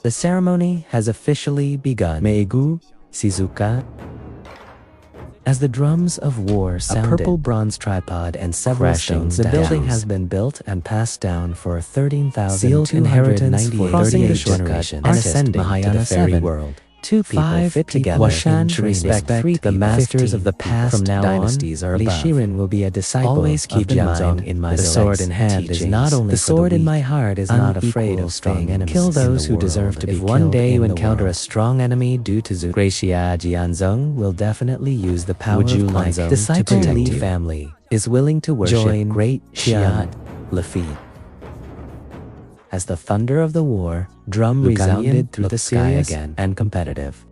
The ceremony has officially begun. Meigu, Shizuka. As the drums of war sounded, a purple bronze tripod and several stones. The building has been built and passed down for 13,000 inheritance for 38 generations and ascending to the fairy world. Two people fit together. Washan to respect the masters of the past dynasties are above. Li Shiren will be a disciple. Always keep in mind the sword in hand is not only the sword in my heart is not afraid of strong enemies. Kill those who deserve to be killed. If one day you encounter a strong enemy due to Gracia Jianzong will definitely use the power of Kwanzong disciple to protect family is willing to worship great Qian Lafitte. As the thunder of the war drum resounded through the sky again and competitive,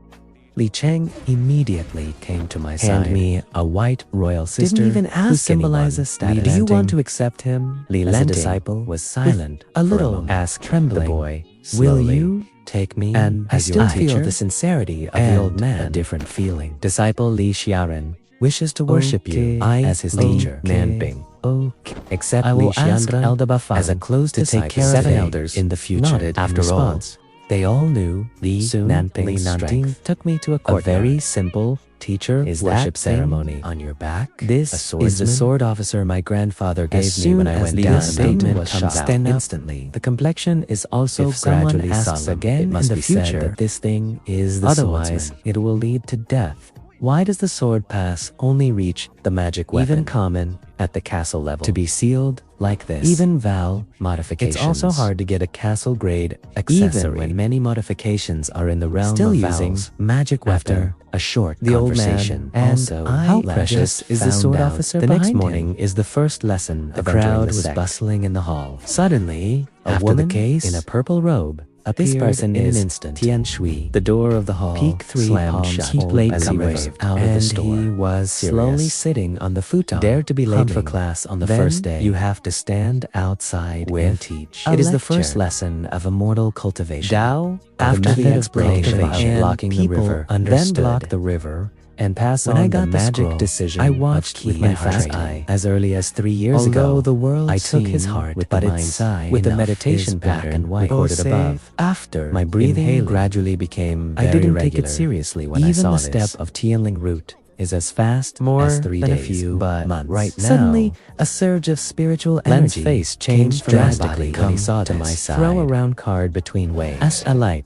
Li Cheng immediately came to my side. Hand me a white royal sister. Didn't even ask who symbolizes status. Do you want to accept him? Li As a disciple was silent. A little asked trembling. The boy, will you take me? And I still feel the sincerity of the old man. A different feeling. Disciple Li Xiaoren wishes to worship you as his teacher. Nanbing. Okay. Except I will ask Eldabafan as a close to take care of 7 elders in the future. After all, they all knew Li Nanping's strength took me to a court. A very simple teacher worship ceremony. On your back, this is the sword officer my grandfather gave me when I went down. Statement comes out instantly. The complexion is also gradually asks again in the future that this thing is the otherwise it will lead to death. Why does the sword pass only reach the magic weapon? Even common at the castle level to be sealed like this. Even vowel modifications. It's also hard to get a castle grade accessory even when many modifications are in the realm of using magic weapon. A short conversation. And also, how precious is the sword officer? The next morning is the first lesson. The crowd was bustling in the hall. Suddenly, a woman in a purple robe. This person in an instant. Tian Shui. The door of the hall peak 3 slammed shut. He played as he raved out of the store. He was slowly sitting on the futon. Dared to be late for class on the first day. You have to stand outside and teach. It is the first lesson of immortal cultivation. Dao, after the explanation of blocking the river, then block the river and pass on the magic decision. I watched with my fast eye as early as 3 years ago. The world I took his heart with the mind's eye with the meditation pattern recorded above. After my breathing gradually became very regular. I didn't take it seriously when I saw this. Even the step of Tianling route is as fast as 3 days, a few months. Right now, suddenly a surge of spiritual energy. Len's face changed drastically when he saw to my side. Throw around card between waves. As a light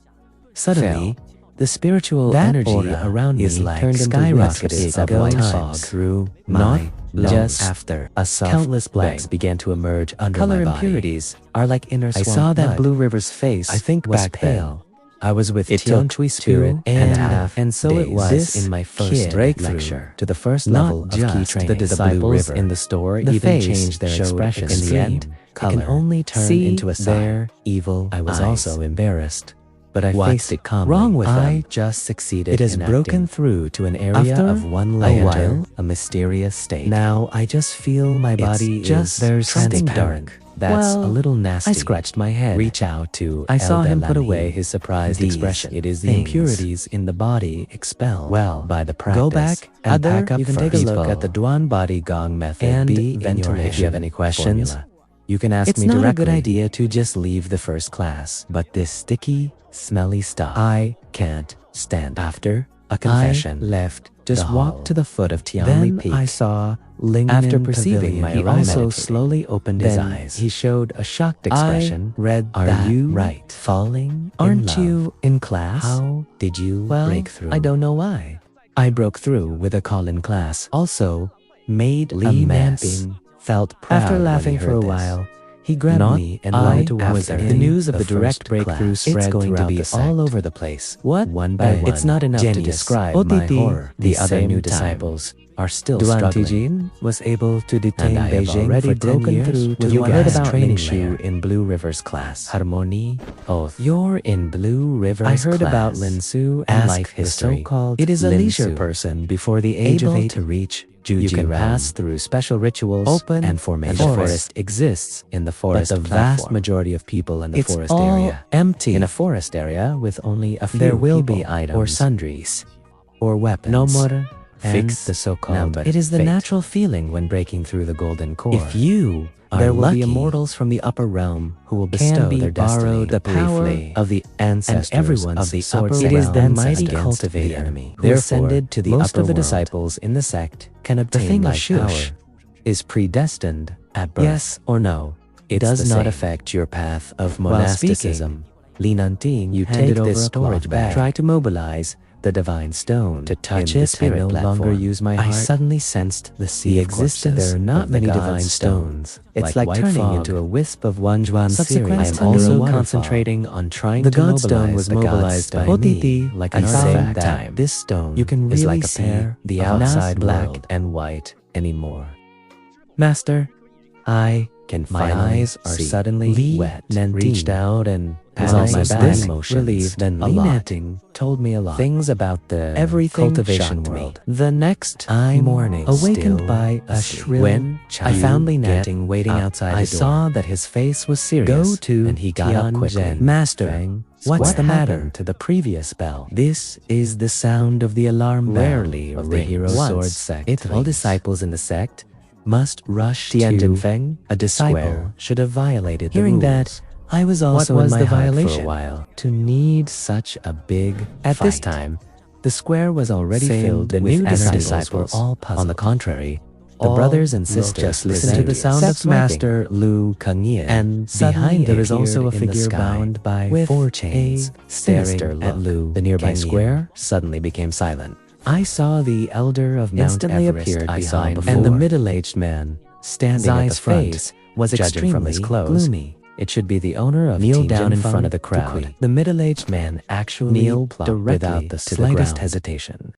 suddenly. The spiritual energy around me like turned skyrocketed several times through my just after a countless blacks began to emerge under my body. Color impurities are like inner swamp. I saw that Blue River's face. I think was pale. I was with Tian Shui spirit and so it was in my first breakthrough to the first level of key training. The disciples in the store even changed their expression. In the end, it can only turn into a sign. Evil. I was also embarrassed. But I faced it calmly. Wrong with I just succeeded. It has broken through to an area of one layer, a mysterious state. Now I just feel my body is there's something dark. That's a little nasty. I scratched my head. Reach out to. I saw him put away his surprised expression. It is the impurities in the body expelled by the practice. Go back and pack up. You can take a look at the Duan Body Gong method and ventilation. If you have any questions, you can ask me directly. It's not a good idea to just leave the first class, but this sticky, smelly stuff I can't stand. After a confession, I left. Just walked to the foot of Tianli Peak. I saw Ling. After perceiving my also slowly opened his eyes. He showed a shocked expression. Read, are you right? Falling? Aren't you in class? How did you break through? I don't know why. I broke through with a call in class. Also, made Li Nanping felt proud. After laughing for a while, he grabbed me and lied to after. The news of the direct breakthrough spread throughout the sect. All over the place. What? One by one. It's not enough to describe my horror. The other new disciples are still struggling. Was able to detain Beijing for 10 years. Will you heard about training Shu in Blue River's class? Harmony. Oath. You're in Blue River's class. I heard about Lin Su and life history. So-called it is a leisure person before the age of 8 to reach. You can pass through special rituals and formation. The forest exists in the forest. But the vast majority of people in the forest area empty. In a forest area with only a few there will be items or sundries or weapons. No more fix the so-called but it is the fate. natural feeling when breaking through the golden core. If you are there will lucky, be immortals from the upper realm who will bestow their destiny, the power of the ancestors and everyone's of the sword upper realm. It is the mighty against cultivator the enemy. who Therefore, ascended to the most upper of the world. disciples in the sect can The obtain thing of life shush power. is predestined at birth. Yes or no, it It's does the not same. affect your path of While monasticism. Li Nanting, you take handed over this a storage cloth bag. bag. Try to mobilize the divine stone. To touch in it, the spirit I no platform. longer use my I heart. suddenly sensed the sea The of corpses. existence There are not of the many God's divine stones. It's like white turning fog. into a wisp of Wanjuan Subsequent series. to I am also waterfall. concentrating on trying The to God mobilize stone was the God's mobilized stone. by Otiti, me, like I an found artifact that time. this stone You can is really like a see pair the of outside not black world. and white anymore. Master, I can My finally eyes are see. suddenly Li wet. Nanting reached out and was patted also my this back, emotions. relieved. Then A Li lot. Nanting told me a lot. Things about the Everything cultivation shocked me. world. The next morning, awakened still by a asleep. shrill When I found Li get Nanting waiting up. outside I the door. saw that his face was serious. Go to and he got up quickly. Tianzhen. Master, Fang, what's what the matter happened to the previous bell? This is the sound of the alarm bell Rarely of the rings. Hero Once Sword sect. it All rings. disciples in the sect must rush Tianjin to Feng, a disciple square. should have violated the Hearing rules. that, I was also what was in my the hut violation for a while. to need such a big At fight. this time, the square was already Same filled the with new disciples disciples. were all puzzled. On the contrary, the All brothers and looked sisters just listened to the lascivious. sound of Sex wiping. Master Lu Kengye, and Suddenly behind there is appeared also a in the figure sky bound by with 4 chains, a staring sinister at look. Lu. The nearby Kengye square suddenly became silent. I saw the elder of Mount Instantly Everest appeared I saw behind before, and the before. middle-aged man standing at the Zai's front face was judging from his extremely clothes, gloomy. It should be the owner of kneel Tianjin down in Feng front of the Tukui. crowd. The middle-aged man actually Kneel plopped directly without the to the slightest ground. hesitation.